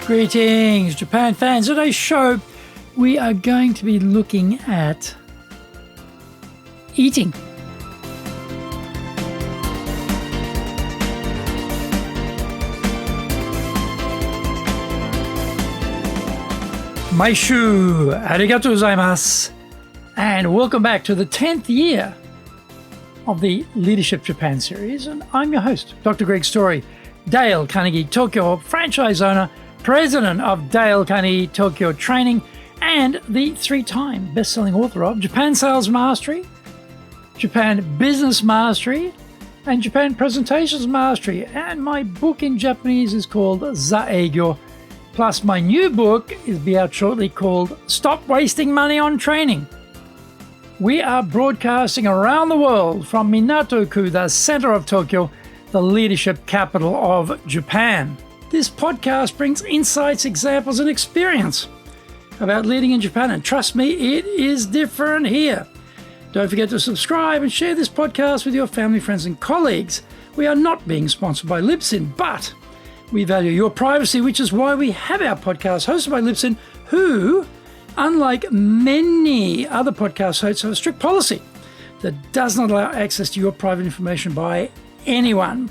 Greetings, Japan fans. Today's show, we are going to be looking at eating. Maishu, arigatou gozaimasu. And welcome back to the 10th year of the Leadership Japan series. And I'm your host, Dr. Greg Story, Dale Carnegie Tokyo franchise owner, president of Dale Carnegie Tokyo Training, and the 3-time best-selling author of Japan Sales Mastery, Japan Business Mastery, and Japan Presentations Mastery. And my book in Japanese is called Zaeigyo. Plus, my new book is be out shortly called Stop Wasting Money on Training. We are broadcasting around the world from Minato-ku, the center of Tokyo, the leadership capital of Japan. This podcast brings insights, examples, and experience about leading in Japan. And trust me, it is different here. Don't forget to subscribe and share this podcast with your family, friends, and colleagues. We are not being sponsored by Libsyn, but we value your privacy, which is why we have our podcast hosted by Libsyn, who, unlike many other podcast hosts, have a strict policy that does not allow access to your private information by anyone.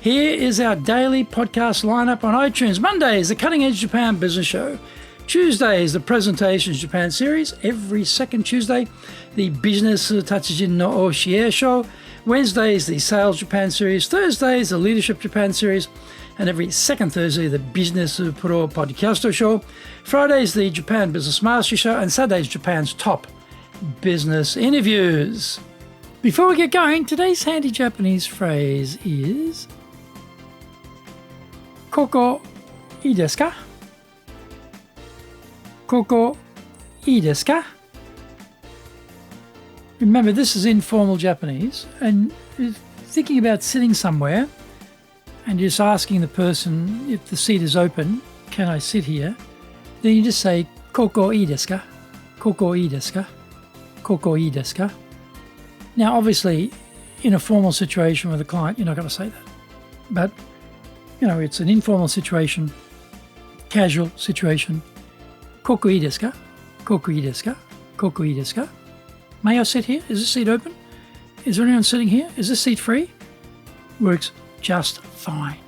Here is our daily podcast lineup on iTunes. Mondays, the Cutting Edge Japan Business Show. Tuesdays, the Presentations Japan series. Every second Tuesday, the Business Tatsujin no Oshie Show. Wednesdays, the Sales Japan series. Thursdays, the Leadership Japan series. And every second Thursday, the Business Pro Podcast Show. Fridays, the Japan Business Mastery Show. And Saturdays, Japan's top business interviews. Before we get going, today's handy Japanese phrase is Koko ii desu ka? Koko ii desu ka? Remember, this is informal Japanese, and if thinking about sitting somewhere and just asking the person if the seat is open, can I sit here? Then you just say, Koko ii desu ka? Koko ii desu ka? Koko ii desu ka? Now, obviously, in a formal situation with a client, you're not going to say that. But, it's an informal situation, casual situation. Koko ii desu ka? Koko ii desu ka? Koko ii desu ka? May I sit here? Is this seat open? Is there anyone sitting here? Is this seat free? Works just fine.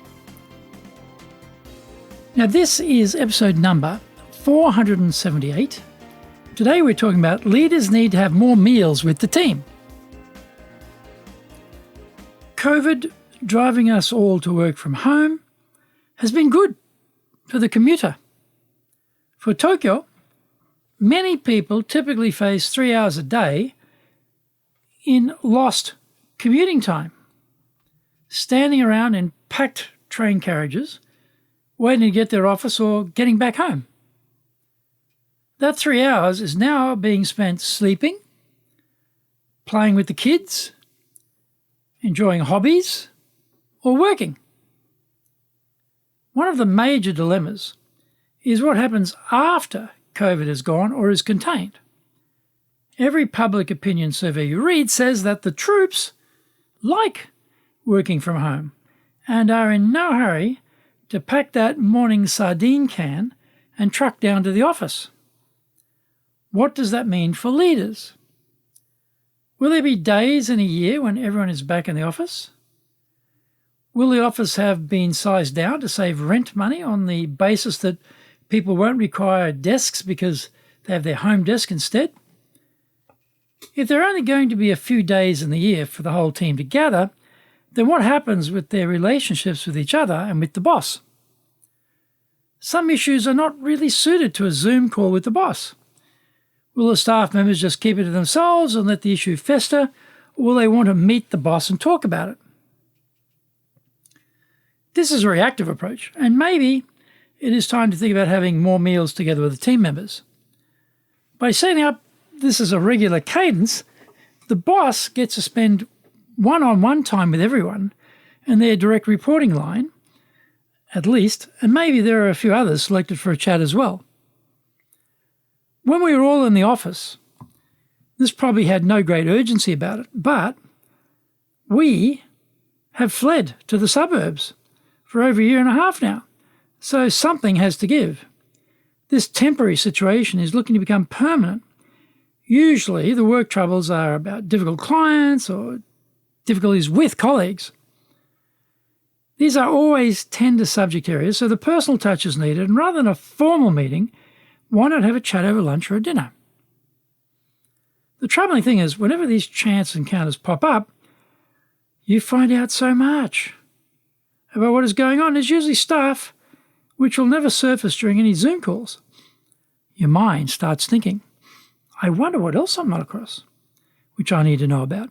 Now, this is episode number 478. Today, we're talking about leaders need to have more meals with the team. COVID, driving us all to work from home, has been good for the commuter. For Tokyo, many people typically face 3 hours a day in lost commuting time, standing around in packed train carriages, waiting to get their office or getting back home. That 3 hours is now being spent sleeping, playing with the kids, enjoying hobbies, or working. One of the major dilemmas is what happens after COVID is gone or is contained. Every public opinion survey you read says that the troops like working from home and are in no hurry to pack that morning sardine can and truck down to the office. What does that mean for leaders? Will there be days in a year when everyone is back in the office? Will the office have been sized down to save rent money on the basis that people won't require desks because they have their home desk instead? If there are only going to be a few days in the year for the whole team to gather, then what happens with their relationships with each other and with the boss? Some issues are not really suited to a Zoom call with the boss. Will the staff members just keep it to themselves and let the issue fester, or will they want to meet the boss and talk about it? This is a reactive approach, and maybe it is time to think about having more meals together with the team members. By setting up this as a regular cadence, the boss gets to spend one-on-one time with everyone and their direct reporting line, at least, and maybe there are a few others selected for a chat as well. When we were all in the office, this probably had no great urgency about it, but we have fled to the suburbs for over a year and a half now. So something has to give. This temporary situation is looking to become permanent. Usually the work troubles are about difficult clients or difficulties with colleagues. These are always tender subject areas, so the personal touch is needed, and rather than a formal meeting, why not have a chat over lunch or a dinner? The troubling thing is, whenever these chance encounters pop up, you find out so much about what is going on. There's usually stuff which will never surface during any Zoom calls. Your mind starts thinking, I wonder what else I'm not across, which I need to know about.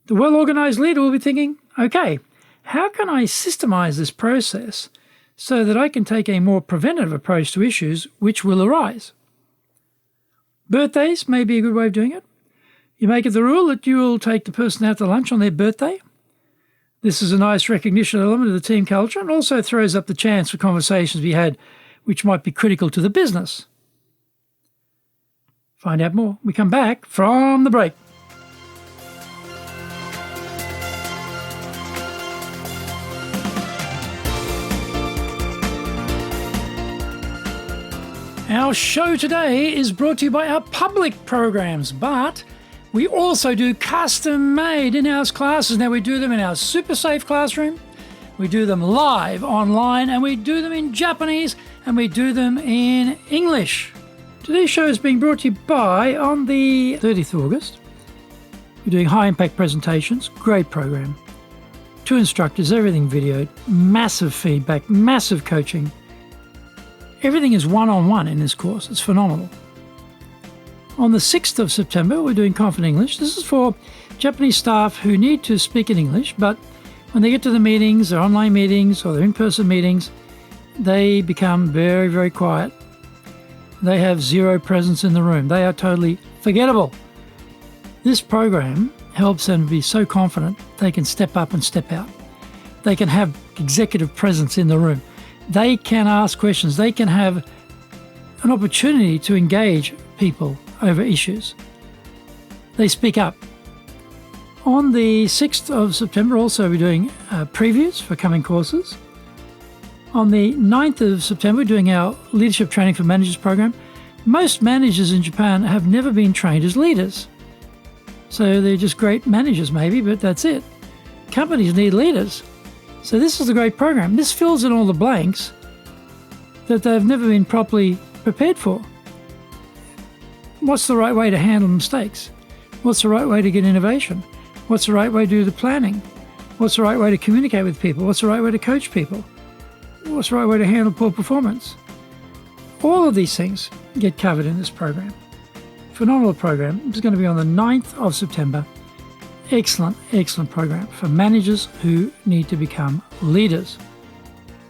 The well-organised leader will be thinking, okay, how can I systemize this process so that I can take a more preventative approach to issues which will arise? Birthdays may be a good way of doing it. You make it the rule that you will take the person out to lunch on their birthday. This is a nice recognition element of the team culture and also throws up the chance for conversations to be had which might be critical to the business. Find out more. We come back from the break. Our show today is brought to you by our public programs, but we also do custom-made in-house classes. Now, we do them in our super safe classroom, we do them live online, and we do them in Japanese, and we do them in English. Today's show is being brought to you by, on the 30th of August, we're doing high-impact presentations, great program. 2 instructors, everything videoed, massive feedback, massive coaching. Everything is one-on-one in this course. It's phenomenal. On the 6th of September, we're doing Confident English. This is for Japanese staff who need to speak in English, but when they get to the meetings, their online meetings or their in-person meetings, they become very, very quiet. They have zero presence in the room. They are totally forgettable. This program helps them be so confident they can step up and step out. They can have executive presence in the room. They can ask questions. They can have an opportunity to engage people over issues. They speak up. On the 6th of September, also we're doing previews for coming courses. On the 9th of September, we're doing our Leadership Training for Managers program. Most managers in Japan have never been trained as leaders. So they're just great managers maybe, but that's it. Companies need leaders. So this is a great program. This fills in all the blanks that they've never been properly prepared for. What's the right way to handle mistakes? What's the right way to get innovation? What's the right way to do the planning? What's the right way to communicate with people? What's the right way to coach people? What's the right way to handle poor performance? All of these things get covered in this program. Phenomenal program. It's going to be on the 9th of September. Excellent, excellent program for managers who need to become leaders.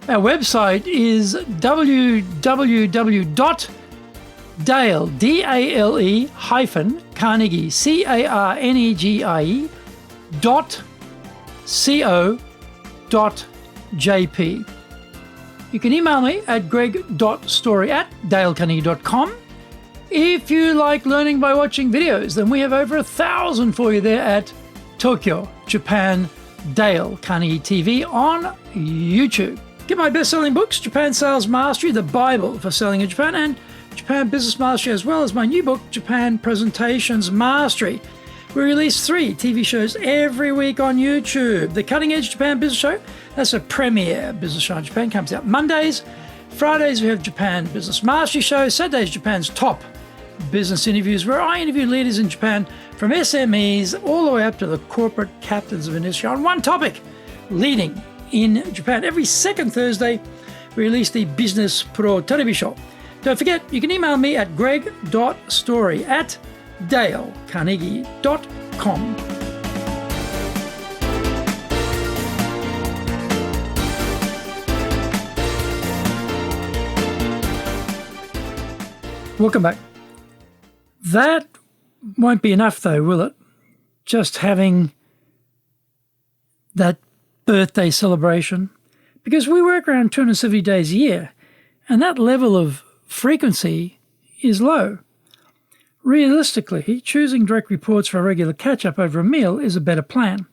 Our website is www.dale, D-A-L-E hyphen Carnegie, C-A-R-N-E-G-I-E .co.jp. You can email me at greg.story@dalecarnegie.com. If you like learning by watching videos, then we have over 1,000 for you there at Tokyo, Japan, Dale Carnegie TV on YouTube. Get my best-selling books, Japan Sales Mastery, the Bible for selling in Japan, and Japan Business Mastery, as well as my new book, Japan Presentations Mastery. We release 3 TV shows every week on YouTube. The Cutting Edge Japan Business Show, that's a premiere business show in Japan, comes out Mondays. Fridays we have Japan Business Mastery Show. Saturdays, Japan's top business interviews, where I interview leaders in Japan from SMEs all the way up to the corporate captains of industry on one topic, leading in Japan. Every second Thursday, we release the Business Pro Television Show. Don't forget, you can email me at greg.story@dalecarnegie.com. Welcome back. That won't be enough though, will it? Just having that birthday celebration. Because we work around 270 days a year, and that level of frequency is low. Realistically, choosing direct reports for a regular catch-up over a meal is a better plan.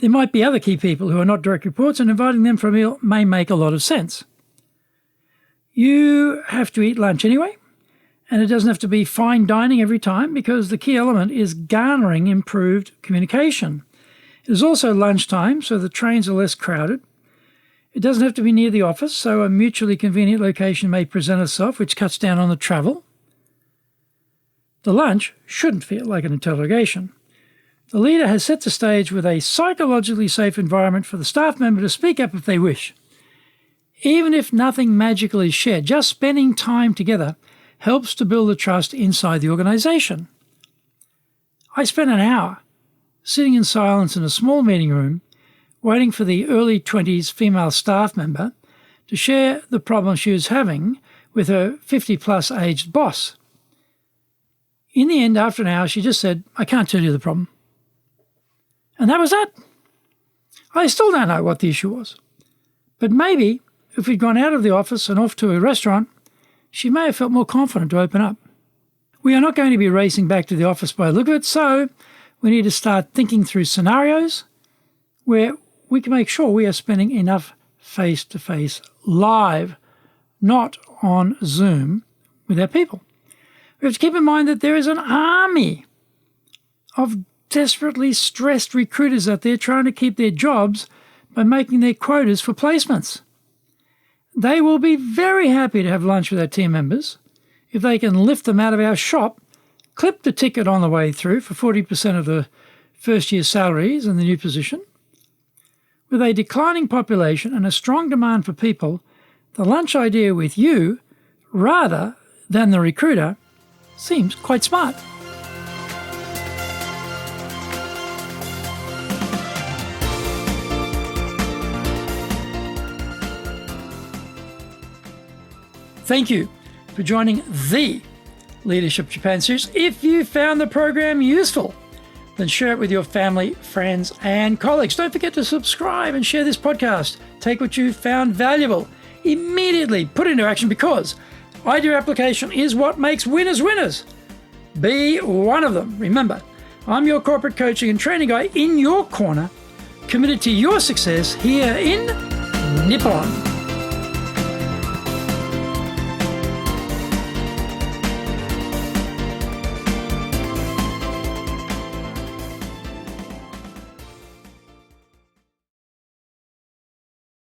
There might be other key people who are not direct reports, and inviting them for a meal may make a lot of sense. You have to eat lunch anyway, and it doesn't have to be fine dining every time because the key element is garnering improved communication. It is also lunchtime, so the trains are less crowded. It doesn't have to be near the office, so a mutually convenient location may present itself, which cuts down on the travel. The lunch shouldn't feel like an interrogation. The leader has set the stage with a psychologically safe environment for the staff member to speak up if they wish. Even if nothing magical is shared, just spending time together helps to build the trust inside the organisation. I spent an hour sitting in silence in a small meeting room, waiting for the early 20s female staff member to share the problem she was having with her 50-plus aged boss. In the end, after an hour, she just said, "I can't tell you the problem." And that was that. I still don't know what the issue was. But maybe if we'd gone out of the office and off to a restaurant, she may have felt more confident to open up. We are not going to be racing back to the office by the look of it, so we need to start thinking through scenarios where we can make sure we are spending enough face-to-face live, not on Zoom, with our people. We have to keep in mind that there is an army of desperately stressed recruiters out there trying to keep their jobs by making their quotas for placements. They will be very happy to have lunch with our team members if they can lift them out of our shop, clip the ticket on the way through for 40% of the first year's salaries in the new position. With a declining population and a strong demand for people, the lunch idea with you, rather than the recruiter, seems quite smart. Thank you for joining the Leadership Japan series. If you found the program useful, then share it with your family, friends, and colleagues. Don't forget to subscribe and share this podcast. Take what you found valuable, immediately put it into action, because idea application is what makes winners winners. Be one of them. Remember, I'm your corporate coaching and training guy in your corner, committed to your success here in Nippon.